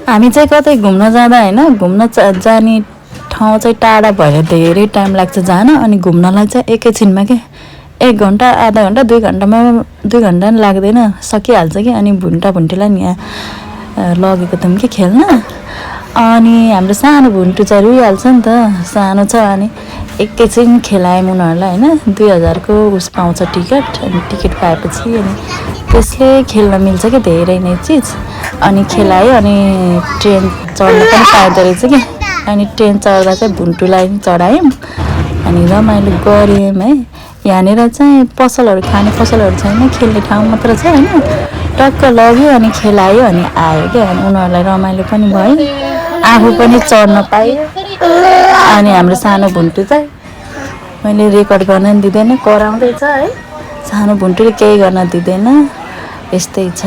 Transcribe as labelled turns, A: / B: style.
A: हामी चाहिँ कतै घुम्न जाँदा हैन घुम्न जाने ठाउँ चाहिँ टाढा भएर धेरै टाइम लाग्छ जान अनि घुम्नलाई चाहिँ एकैछिनमा के 1 घन्टा आधा घन्टा 2 घन्टामा 2 घन्टा नि लाग्दैन सकिहाल्छ कि अनि भुन्टा भुन्टीलाई नि यहाँ लगेको थियौँ कि खेल्न अनि हाम्रो सानो भुन्टु चाहिँ रुइहाल्छ नि त सानो छ अनि एकैछिन खेलायौँ उनीहरूलाई हैन 2000 को उस पाउँछ टिकट अनि टिकट पाएपछि अनि त्यसले खेल्न मिल्छ कि धेरै नै चिज अनि खेलायो अनि ट्रेन चढ्न पनि पाउँदो रहेछ कि अनि ट्रेन चढ्दा चाहिँ भुन्टुलाई चढायौँ अनि रमाइलो गऱ्यौँ है यहाँनिर चाहिँ पसलहरू खाने पसलहरू छैन खेल्ने ठाउँ मात्र छ हैन टक्क लग्यो अनि खेलायो अनि आयो क्या अनि उनीहरूलाई रमाइलो पनि भयो आफू पनि चढ्न पाएँ अनि हाम्रो सानो भुन्टु चाहिँ मैले रेकर्ड गर्न दिँदैन कराउँदैछ है सानो भुन्टुले केही गर्न दिँदैन यस्तै छ।